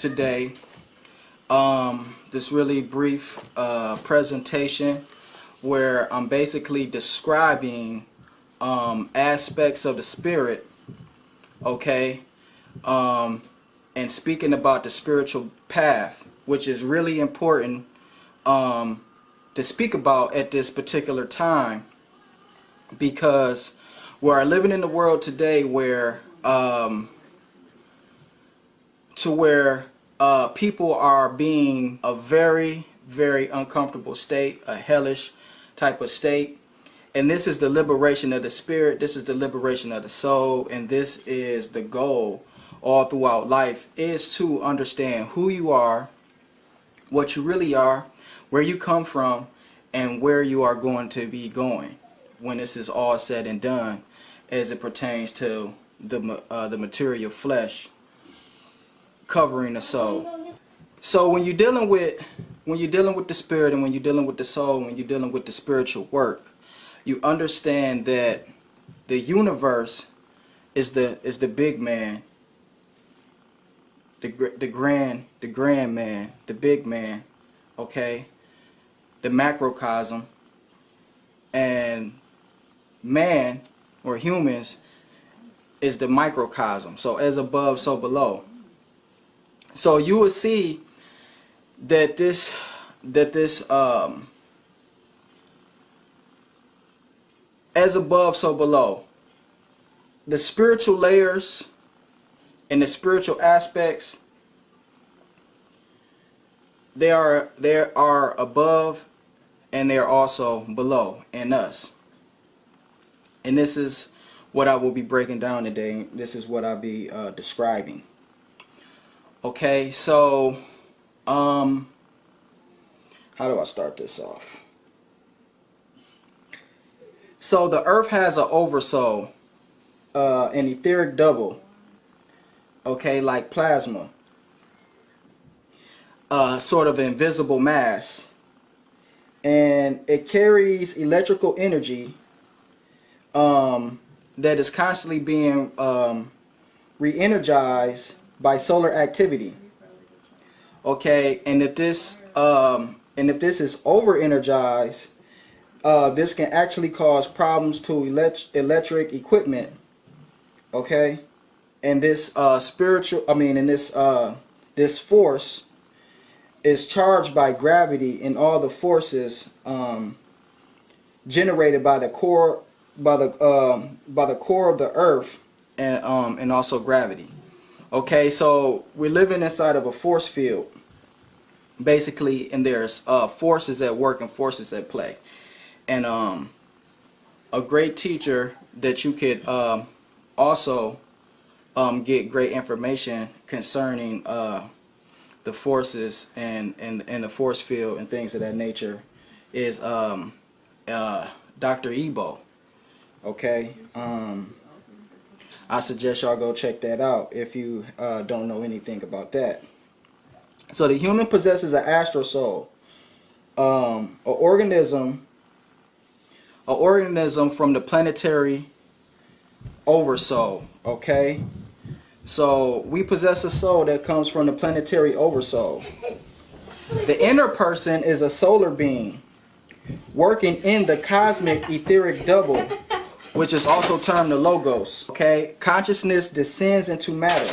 today this really brief presentation where I'm basically describing aspects of the spirit, okay, and speaking about the spiritual path, which is really important to speak about at this particular time, because we are living in the world today where people are being a very, very uncomfortable state, a hellish type of state. And this is the liberation of the spirit, this is the liberation of the soul, and this is the goal all throughout life, is to understand who you are, what you really are, where you come from, and where you are going to be going when this is all said and done, as it pertains to the material flesh covering the soul. So when you're dealing with the spirit, and when you're dealing with the soul, when you're dealing with the spiritual work, you understand that the universe is the big man, the grand man, the big man, okay, the macrocosm, and man, or humans, is the microcosm. So as above, so below. So you will see that this as above, so below, the spiritual layers and the spiritual aspects, they are above and they are also below in us. And this is what I will be breaking down today. This is what I'll be describing. Okay, so how do I start this off? So the earth has an oversoul, an etheric double, okay, like plasma, sort of invisible mass, and it carries electrical energy that is constantly being re-energized by solar activity, okay. And if this is over energized, this can actually cause problems to electric equipment, okay. And this this force is charged by gravity and all the forces generated by the core of the earth, and also gravity. Okay, so we're living inside of a force field, basically, and there's forces at work and forces at play. And a great teacher that you could also get great information concerning the forces and the force field and things of that nature is Dr. Ebo. Okay, I suggest y'all go check that out if you don't know anything about that. So the human possesses an astral soul, an organism from the planetary oversoul. Okay, so we possess a soul that comes from the planetary oversoul. The inner person is a solar being working in the cosmic etheric double, which is also termed the logos. Okay, consciousness descends into matter.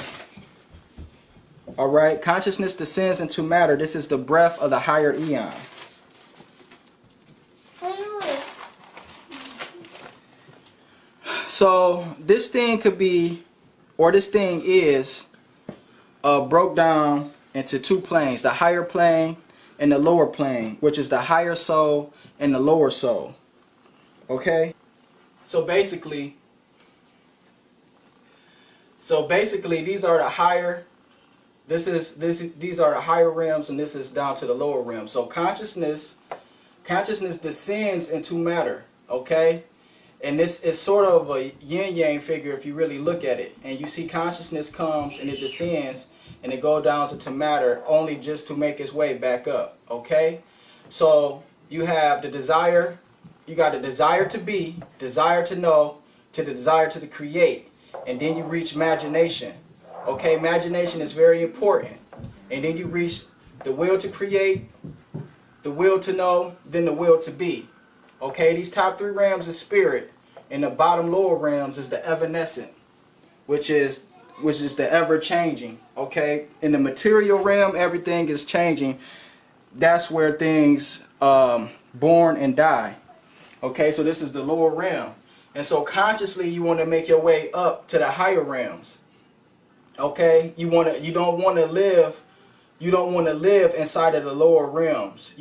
All right, consciousness descends into matter. This is the breath of the higher eon. So this thing could be, or this thing is, broke down into two planes: the higher plane and the lower plane, which is the higher soul and the lower soul. Okay. So basically, these are the higher. These are the higher realms, and this is down to the lower realms. So consciousness descends into matter. Okay, and this is sort of a yin-yang figure if you really look at it. And you see, consciousness comes and it descends, and it goes down into matter only just to make its way back up. Okay, so you have the desire. You got a desire to be, desire to know, to the desire to create, and then you reach imagination. Okay, imagination is very important. and then you reach the will to create, the will to know, then the will to be. Okay, these top 3 realms is spirit, and the bottom lower realms is the evanescent, which is the ever changing. Okay, in the material realm, everything is changing. That's where things born and die. Okay, so this is the lower realm, and so consciously you want to make your way up to the higher realms. Okay, you don't want to live inside of the lower realms.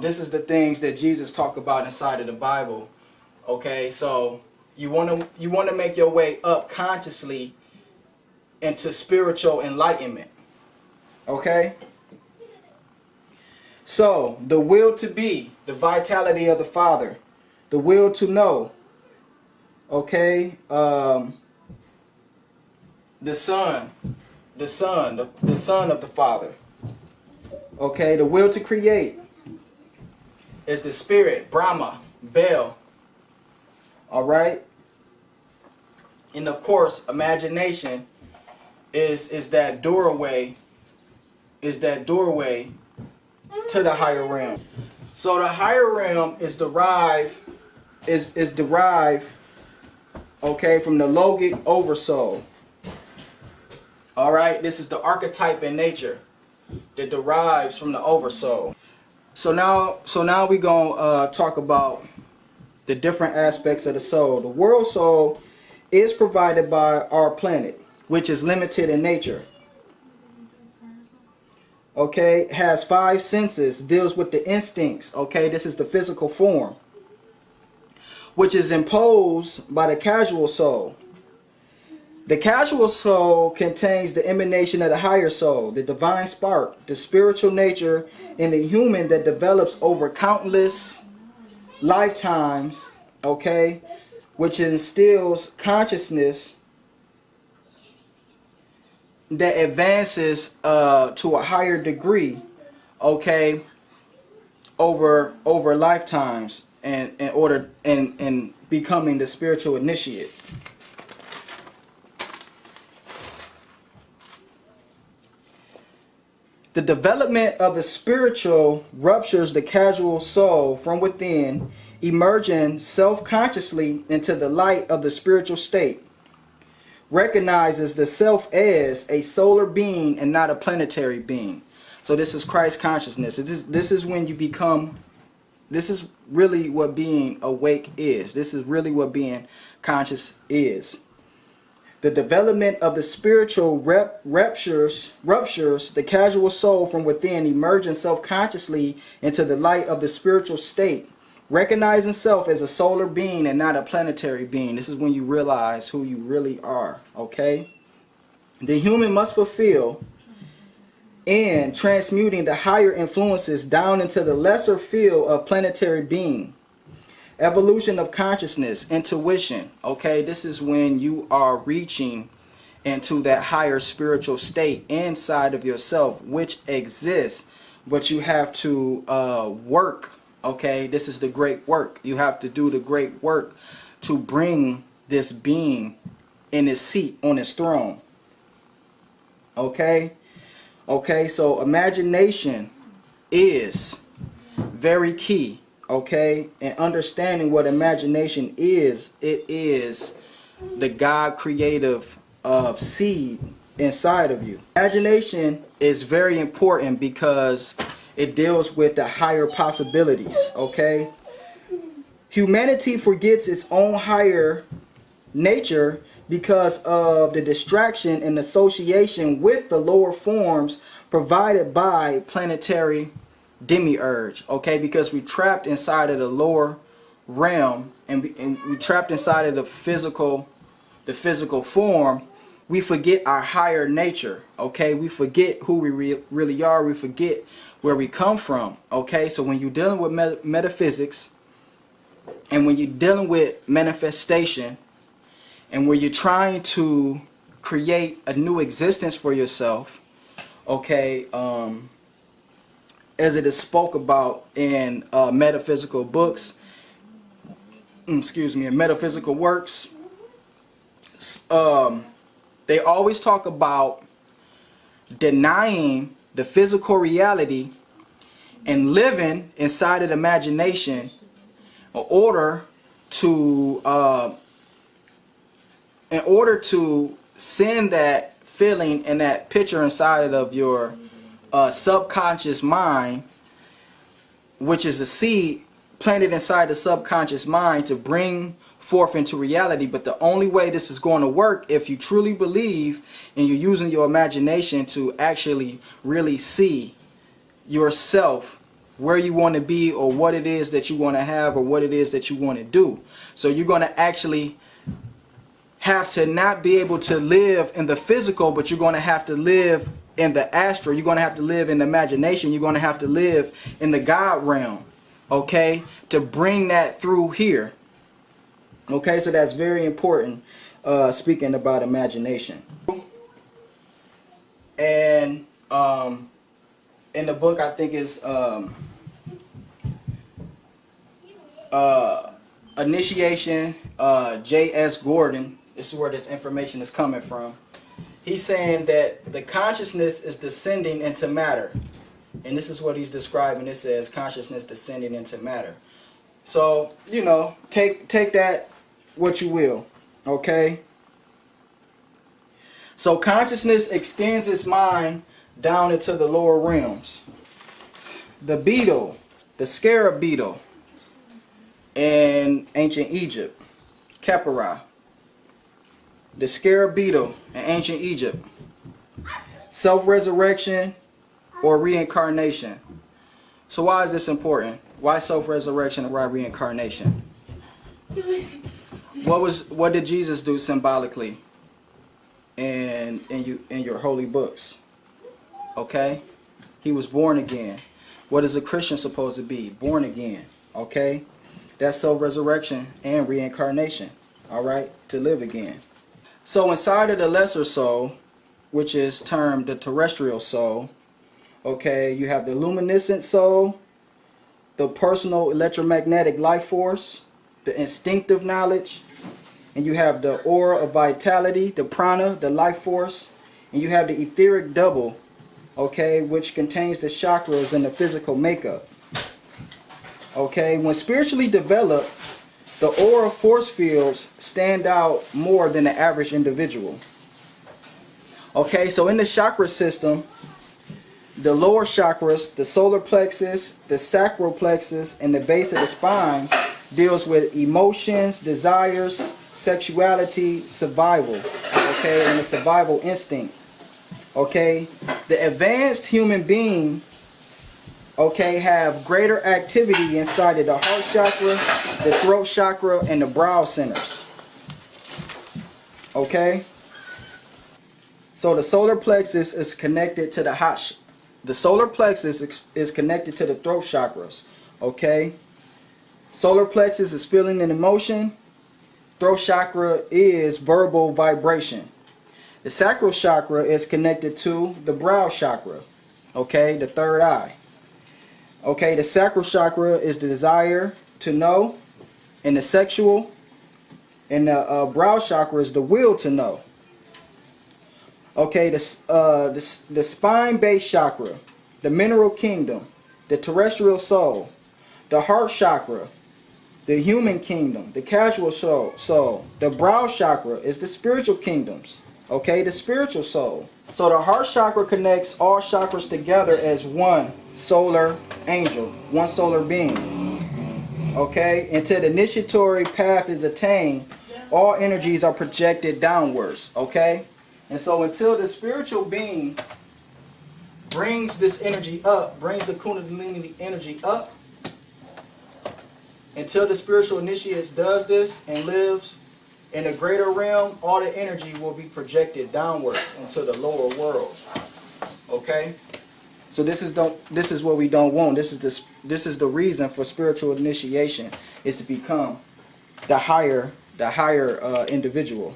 This is the things that Jesus talked about inside of the Bible. Okay, so you want to make your way up consciously into spiritual enlightenment. Okay, so the will to be, the vitality of the Father, the will to know. Okay, the Son of the Father. Okay, the will to create is the Spirit, Brahma, Bel. All right, and of course, imagination is that doorway. To the higher realm. So the higher realm is derived, okay, from the logic oversoul. All right, this is the archetype in nature that derives from the oversoul. So now we're gonna talk about the different aspects of the soul. The world soul is provided by our planet, which is limited in nature. Okay, has 5 senses, deals with the instincts. Okay, this is the physical form, which is imposed by the casual soul. The casual soul contains the emanation of the higher soul, the divine spark, the spiritual nature in the human that develops over countless lifetimes, okay, which instills consciousness that advances to a higher degree, okay, over lifetimes, and in becoming the spiritual initiate. The development of the spiritual ruptures the casual soul from within, emerging self-consciously into the light of the spiritual state. Recognizes the self as a solar being and not a planetary being. So this is Christ consciousness. This is when you become, this is really what being awake is. This is really what being conscious is. The development of the spiritual ruptures the casual soul from within, emerging self-consciously into the light of the spiritual state. Recognizing self as a solar being and not a planetary being. This is when you realize who you really are. Okay? The human must fulfill in transmuting the higher influences down into the lesser field of planetary being. Evolution of consciousness, intuition. Okay? This is when you are reaching into that higher spiritual state inside of yourself, which exists, but you have to work. Okay, this is the great work. You have to do the great work to bring this being in his seat on his throne. Okay? Okay, so imagination is very key. Okay? And understanding what imagination is, it is the God creative seed inside of you. Imagination is very important because it deals with the higher possibilities, okay? Humanity forgets its own higher nature because of the distraction and association with the lower forms provided by planetary demiurge, okay? Because we trapped inside of the lower realm and we trapped inside of the physical form. We forget our higher nature, okay? We forget who we really are. We forget where we come from, okay? So when you're dealing with metaphysics, and when you're dealing with manifestation, and when you're trying to create a new existence for yourself, okay, as it is spoke about in metaphysical books, in metaphysical works, they always talk about denying the physical reality and living inside of the imagination in order to send that feeling and that picture inside of your subconscious mind, which is a seed planted inside the subconscious mind to bring forth into reality. But the only way this is going to work, if you truly believe and you're using your imagination to actually really see yourself, where you want to be, or what it is that you want to have, or what it is that you want to do. So you're going to actually have to not be able to live in the physical, but you're going to have to live in the astral. You're going to have to live in the imagination. You're going to have to live in the God realm, okay, to bring that through here. Okay, so that's very important, speaking about imagination. And in the book, I think it's Initiation, J.S. Gordon. This is where this information is coming from. He's saying that the consciousness is descending into matter. And this is what he's describing. It says consciousness descending into matter. So, you know, take that what you will, okay? So consciousness extends its mind down into the lower realms. The beetle, the scarab beetle in ancient Egypt, Khepera. The scarab beetle in ancient Egypt. Self-resurrection or reincarnation. So why is this important? Why self-resurrection and why reincarnation? What did Jesus do symbolically in your holy books? Okay? He was born again. What is a Christian supposed to be? Born again. Okay? That's self-resurrection and reincarnation. Alright? To live again. So inside of the lesser soul, which is termed the terrestrial soul, okay, you have the luminescent soul, the personal electromagnetic life force, the instinctive knowledge, and you have the aura of vitality, the prana, the life force, and you have the etheric double, okay, which contains the chakras and the physical makeup. Okay, when spiritually developed, the aura force fields stand out more than the average individual. Okay, so in the chakra system, the lower chakras, the solar plexus, the sacral plexus, and the base of the spine deals with emotions, desires, sexuality, survival, okay, and the survival instinct. Okay, the advanced human being, okay, have greater activity inside of the heart chakra, the throat chakra, and the brow centers. Okay? So the solar plexus is connected to the solar plexus is connected to the throat chakras. Okay? Solar plexus is feeling and emotion. Throat chakra is verbal vibration. The sacral chakra is connected to the brow chakra. Okay? The third eye. Okay, the sacral chakra is the desire to know, and the sexual, and the brow chakra is the will to know. Okay, the spine-based chakra, the mineral kingdom, the terrestrial soul, the heart chakra, the human kingdom, the casual soul. The brow chakra is the spiritual kingdoms. Okay, the spiritual soul. So the heart chakra connects all chakras together as one solar angel, one solar being. Okay, until the initiatory path is attained, all energies are projected downwards. Okay, and so until the spiritual being brings this energy up, brings the Kundalini energy up, until the spiritual initiate does this and lives in a greater realm, all the energy will be projected downwards into the lower world. Okay? So this is what we don't want. This is the reason for spiritual initiation, is to become the higher individual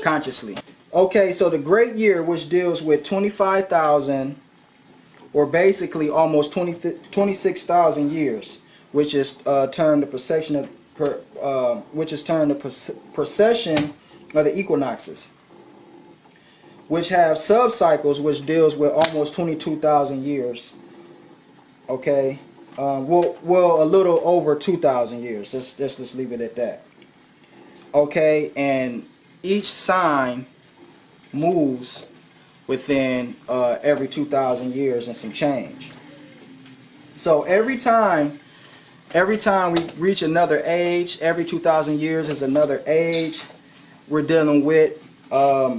consciously. Okay, so the great year, which deals with 25,000, or basically almost 26,000 years, which is termed the procession of procession of the equinoxes. which have sub-cycles, which deals with almost 22,000 years. Okay, well, a little over 2,000 years. Just leave it at that. Okay, and each sign moves within every 2,000 years and some change. So every time we reach another age, every 2,000 years is another age. We're dealing with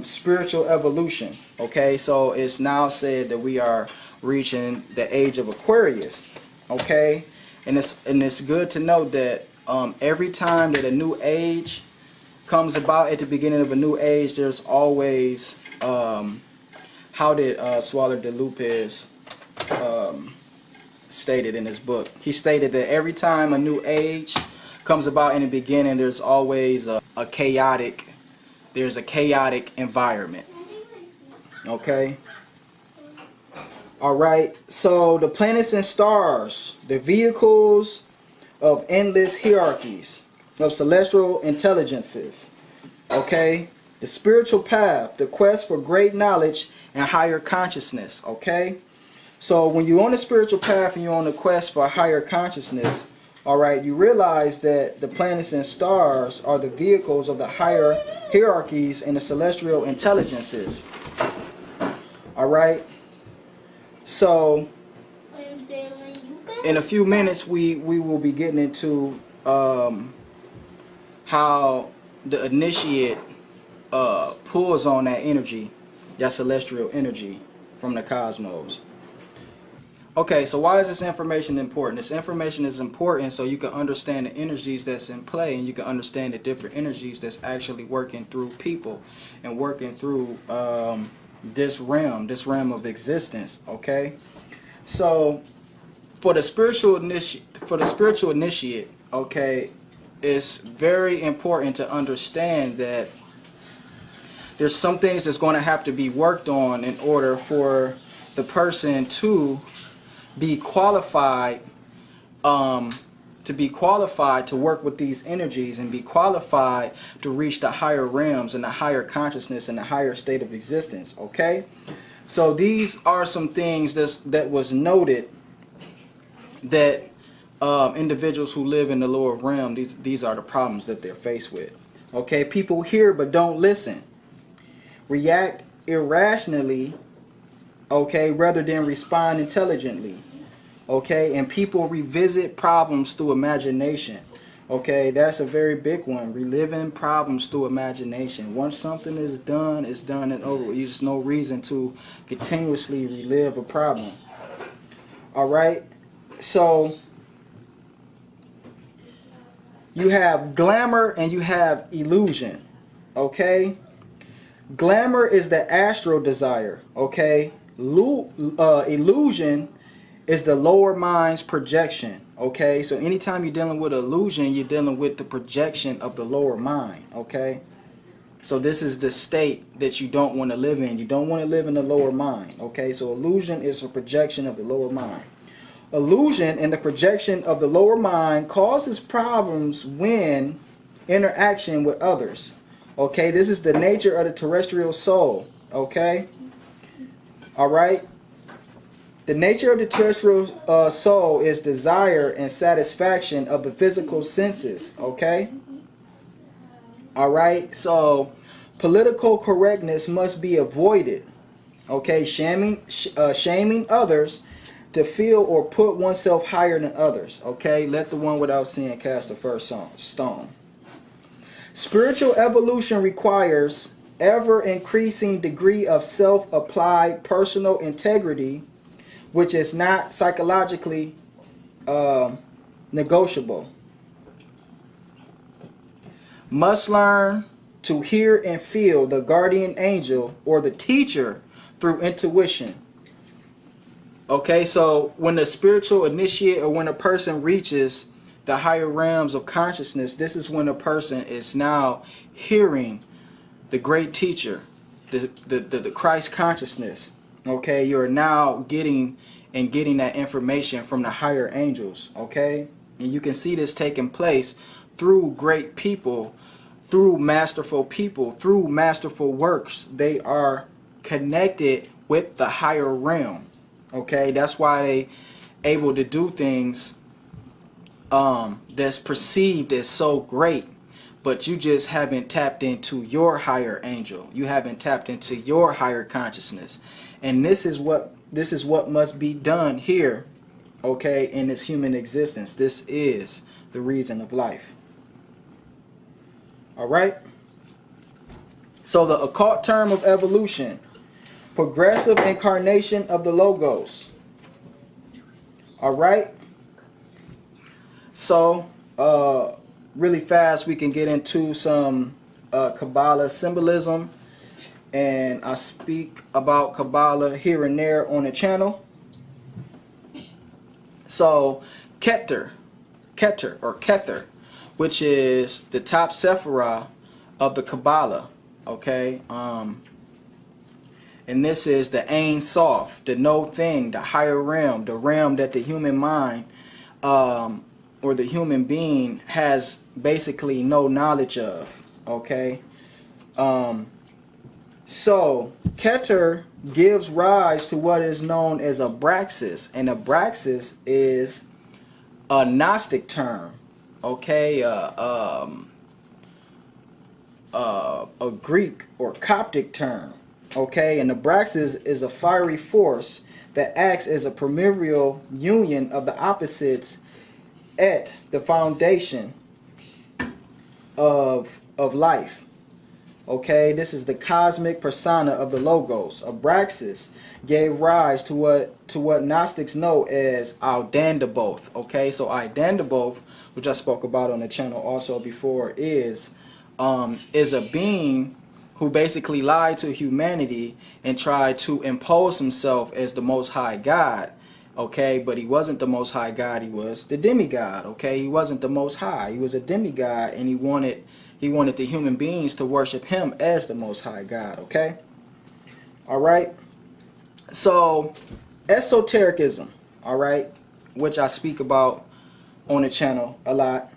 spiritual evolution. Okay, so it's now said that we are reaching the age of Aquarius. Okay, and it's good to note that every time that a new age comes about, at the beginning of a new age, there's always how did Swallowed de Lupis stated in his book. He stated that every time a new age comes about in the beginning, there's always a chaotic environment. Okay. All right. So the planets and stars, the vehicles of endless hierarchies of celestial intelligences. Okay. The spiritual path, the quest for great knowledge and higher consciousness. Okay. So when you're on the spiritual path and you're on the quest for higher consciousness, all right, you realize that the planets and stars are the vehicles of the higher hierarchies and the celestial intelligences. All right. So in a few minutes, we will be getting into how the initiate pulls on that energy, that celestial energy from the cosmos. Okay, so why is this information important? This information is important so you can understand the energies that's in play, and you can understand the different energies that's actually working through people and working through this realm of existence. Okay, so for the spiritual initiate, okay, it's very important to understand that there's some things that's going to have to be worked on in order for the person to be qualified to work with these energies and be qualified to reach the higher realms and the higher consciousness and the higher state of existence. Okay, so these are some things that was noted that individuals who live in the lower realm, these are the problems that they're faced with. Okay, people hear but don't listen, react irrationally, okay, rather than respond intelligently. Okay, and people revisit problems through imagination. Okay, that's a very big one. Reliving problems through imagination. Once something is done, it's done and over. There's no reason to continuously relive a problem. All right, so you have glamour and you have illusion. Okay, glamour is the astral desire. Okay, illusion is the lower mind's projection. Okay, so anytime you're dealing with illusion, you're dealing with the projection of the lower mind. Okay, so this is the state that you don't want to live in. You don't want to live in the lower mind. Okay, so illusion is a projection of the lower mind. Illusion and the projection of the lower mind causes problems when interaction with others. Okay, this is the nature of the terrestrial soul. Okay, all right. The nature of the terrestrial soul is desire and satisfaction of the physical senses. Okay? All right? So, political correctness must be avoided. Okay? Shaming others to feel or put oneself higher than others. Okay? Let the one without sin cast the first stone. Spiritual evolution requires ever-increasing degree of self-applied personal integrity, which is not psychologically negotiable. Must learn to hear and feel the guardian angel or the teacher through intuition. Okay, so when the spiritual initiate or when a person reaches the higher realms of consciousness, this is when a person is now hearing the great teacher, the Christ consciousness. Okay, you're now getting that information from the higher angels. Okay, and you can see this taking place through great people, through masterful works. They are connected with the higher realm. Okay, that's why they able to do things that's perceived as so great, but you just haven't tapped into your higher angel. You haven't tapped into your higher consciousness, and this is what must be done here, okay, in this human existence. This is the reason of life. All right. So the occult term of evolution, progressive incarnation of the Logos. All right. So really fast, we can get into some Kabbalah symbolism, and I speak about Kabbalah here and there on the channel. So Keter, which is the top Sephirah of the Kabbalah, okay, and this is the Ein Sof, the no thing, the higher realm, the realm that the human mind or the human being has basically no knowledge of, okay. So Keter gives rise to what is known as Abraxas, and Abraxas is a Gnostic term, okay, a Greek or Coptic term, okay, and Abraxas is a fiery force that acts as a primordial union of the opposites at the foundation of life. Okay, this is the cosmic persona of the Logos. Abraxas gave rise to what Gnostics know as Aldandaboth. Okay, so Aldandaboth, which I spoke about on the channel also before, is a being who basically lied to humanity and tried to impose himself as the Most High God. Okay, but he wasn't the Most High God. He was the demigod. Okay, he wasn't the Most High. He was a demigod, and he wanted the human beings to worship him as the Most High God. Okay, all right. So esotericism, all right, which I speak about on the channel a lot.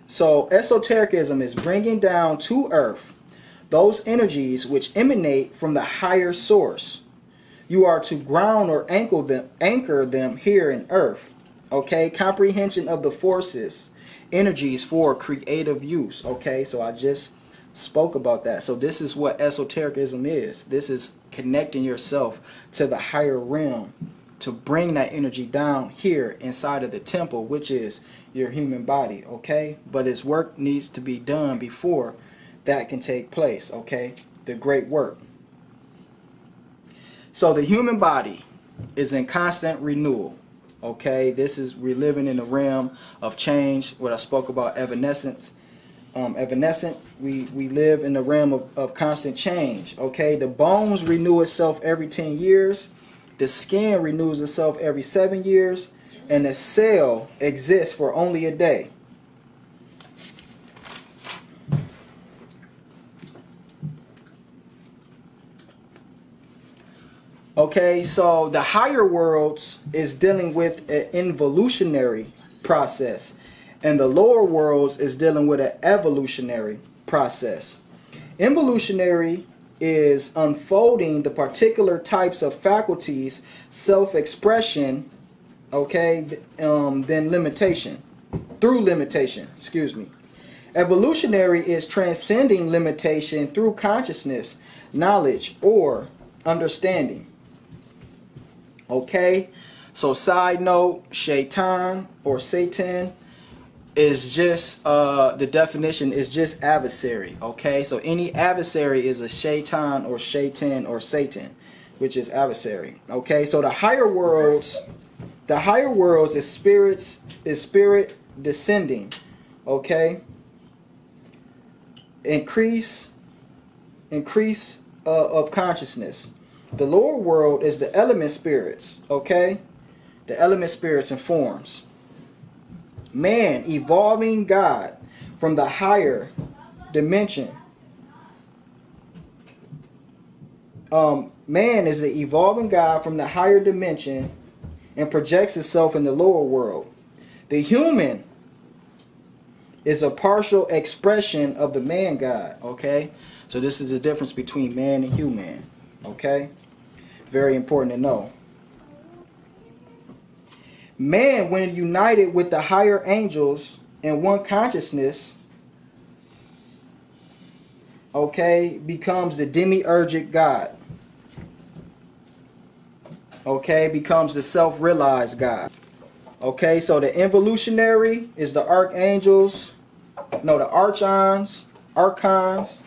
So esotericism is bringing down to earth those energies which emanate from the higher source. You are to ground or anchor them here in earth. Okay, comprehension of the forces, energies for creative use. Okay, so I just spoke about that. So this is what esotericism is. This is connecting yourself to the higher realm to bring that energy down here inside of the temple, which is your human body. Okay, but its work needs to be done before that can take place. Okay, the great work. So the human body is in constant renewal. Okay, we're living in the realm of change. What I spoke about, evanescence. We live in the realm of constant change. Okay, the bones renew itself every 10 years. The skin renews itself every 7 years, and the cell exists for only a day. Okay, so the higher worlds is dealing with an involutionary process, and the lower worlds is dealing with an evolutionary process. Involutionary is unfolding the particular types of faculties, self-expression, okay, then limitation, through limitation, excuse me. Evolutionary is transcending limitation through consciousness, knowledge, or understanding. Okay, so side note, shaitan or Satan is just, the definition is just adversary. Okay, so any adversary is a shaitan or Satan, which is adversary. Okay, so the higher worlds is spirit descending. Okay, increase of consciousness. The lower world is the element spirits, okay? The element spirits and forms. Man, evolving God from the higher dimension. Man is the evolving God from the higher dimension and projects itself in the lower world. The human is a partial expression of the man God, okay? So this is the difference between man and human. Okay? Very important to know. Man, when united with the higher angels in one consciousness, okay, becomes the demiurgic God. Okay, becomes the self-realized God. Okay, so the involutionary is the archangels, no, the archons, archangels,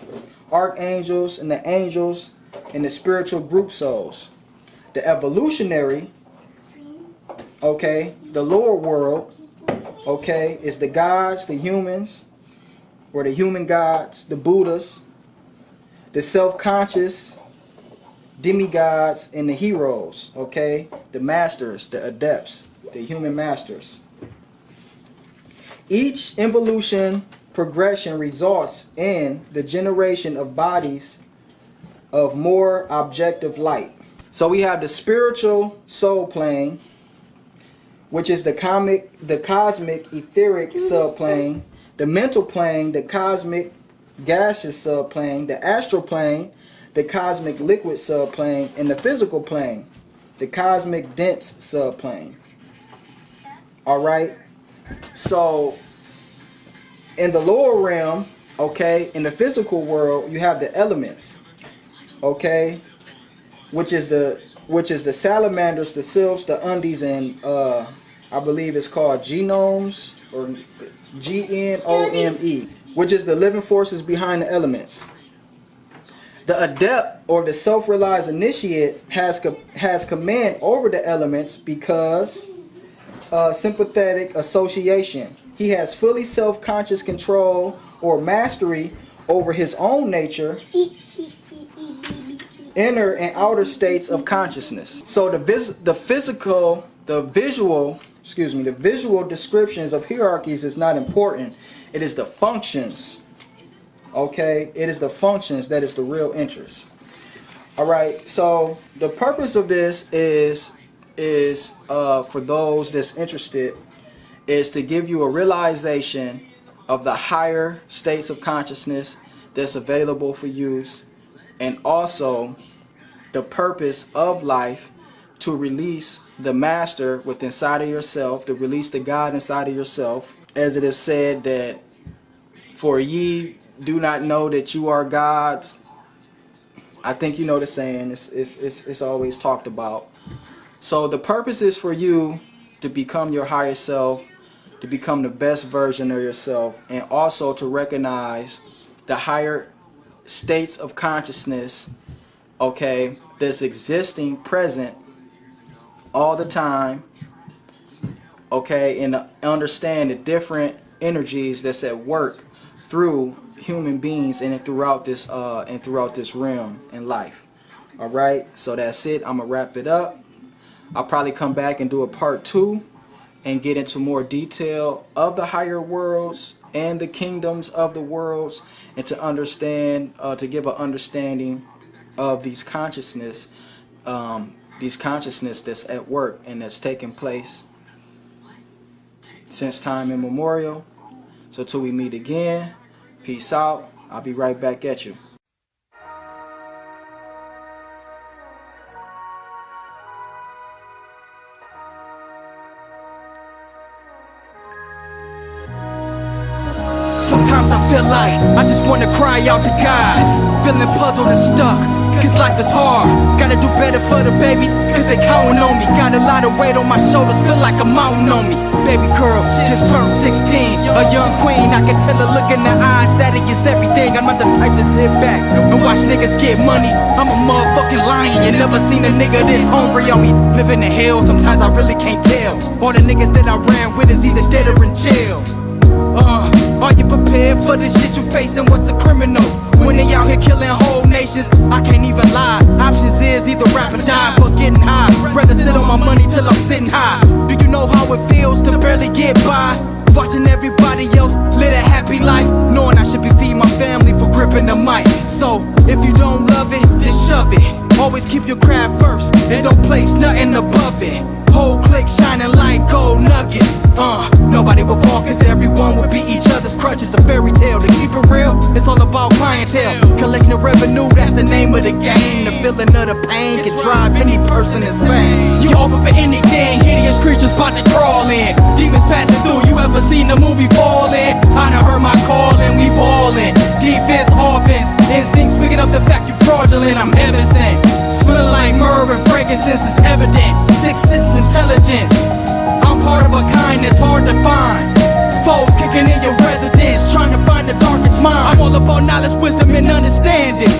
and the angels, and the spiritual group souls. The evolutionary, okay, the lower world, okay, is the gods, the humans, or the human gods, the Buddhas, the self-conscious demigods, and the heroes, okay, the masters, the adepts, the human masters. Each involution progression results in the generation of bodies of more objective light. So we have the spiritual soul plane, which is the cosmic etheric subplane, the mental plane, the cosmic gaseous subplane, the astral plane, the cosmic liquid subplane, and the physical plane, the cosmic dense subplane. All right. So in the lower realm, okay, in the physical world, you have the elements, okay, which is the salamanders, the sylphs, the undies, and I believe it's called genomes, or GNOME, which is the living forces behind the elements. The adept, or the self-realized initiate, has command over the elements because sympathetic association. He has fully self-conscious control or mastery over his own nature, inner and outer states of consciousness. So the visual descriptions of hierarchies is not important. It is the functions. Okay, it is the functions that is the real interest. All right, so the purpose of this is for those that's interested, is to give you a realization of the higher states of consciousness that's available for use, and also the purpose of life, to release the master within inside of yourself, to release the God inside of yourself, as it is said that, for ye do not know that you are gods. I think you know the saying. It's always talked about. So the purpose is for you to become your higher self, to become the best version of yourself, and also to recognize the higher states of consciousness, okay, that's existing, present all the time, okay, and understand the different energies that's at work through human beings and throughout this realm in life. All right, so that's it. I'm gonna wrap it up. I'll probably come back and do a part 2 and get into more detail of the higher worlds and the kingdoms of the worlds, and to understand, to give an understanding of these consciousness that's at work and that's taking place since time immemorial. So till we meet again, peace out. I'll be right back at you. Sometimes I feel like I just wanna cry out to God, feeling puzzled and stuck, cause life is hard. Gotta do better for the babies, cause they counting on me. Got a lot of weight on my shoulders, feel like a mountain on me. Baby girl just turned 16, a young queen. I can tell her look in the eyes that it is everything. I'm not the type to sit back and watch niggas get money. I'm a motherfucking lion, you never seen a nigga this hungry on me. Living in hell, sometimes I really can't tell. All the niggas that I ran with is either dead or in jail. Are you prepared for the shit you facing? What's a criminal? When they out here killing whole nations, I can't even lie. Options is either rap or die for getting high. Rather sit on my money till I'm sitting high. Do you know how it feels to barely get by? Watching everybody else live a happy life, knowing I should be feeding my family for gripping the mic. So, if you don't love it, then shove it. Always keep your craft first, and don't place nothing above it. Whole clique shining like gold nuggets. Nobody would fall cause everyone would be each other's crutches. A fairy tale, to keep it real, it's all about clientele. Collecting the revenue, that's the name of the game. The feeling of the pain can drive any person insane. You open for anything, hideous creatures about to crawl in. Demons passing through, you ever seen the movie Falling? I done heard my calling, we ballin'. Defense, offense, instinct speaking up the fact you fraudulent, I'm heaven sent. Smelling like myrrh and frankincense is evident. Sixth sense intelligence, I'm part of a kind that's hard to find. Foes kicking in your residence, trying to find the darkest mind. I'm all about knowledge, wisdom, and understanding.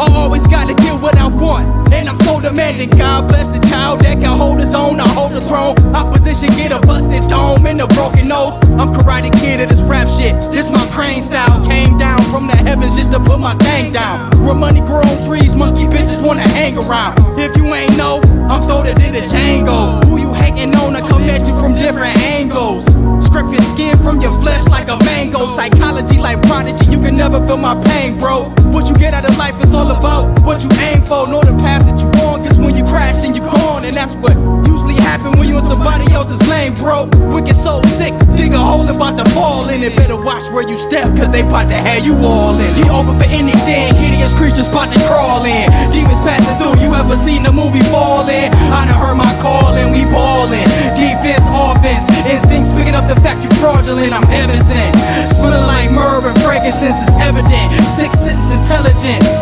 I always gotta get what I want, and I'm so demanding. God bless the child that can hold his own, I hold the throne. Opposition get a busted dome and a broken nose. I'm Karate Kid of this rap shit, this my crane style. Came down from the heavens just to put my thing down. Where money grow on trees, monkey bitches wanna hang around. If you ain't know, I'm throwed it in a Django. Who you hating on, I come at you from different angles. Strip your skin from your flesh like a mango. Psychology like Prodigy, you can never feel my pain, bro. What you get out of life is all about what you aim for. Know the path that you on, cause when you crash then you gone. And that's what usually happen when you in somebody else's lane, bro. Wicked so sick, dig a hole and about to fall in it. Better watch where you step, cause they bout to have you all in. You open for anything, hideous creatures bout to crawl in. Demons passing through, you ever seen the movie Falling? I done heard my calling, we ballin'. Defense, offense, instinct speaking up the fact you fraudulent, I'm heaven sent. Smelling like myrrh and frankincense is evident. Sixth sense intelligence,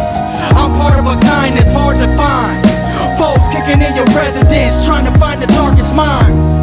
I'm part of a kind that's hard to find. Foes kicking in your residence, trying to find the darkest minds.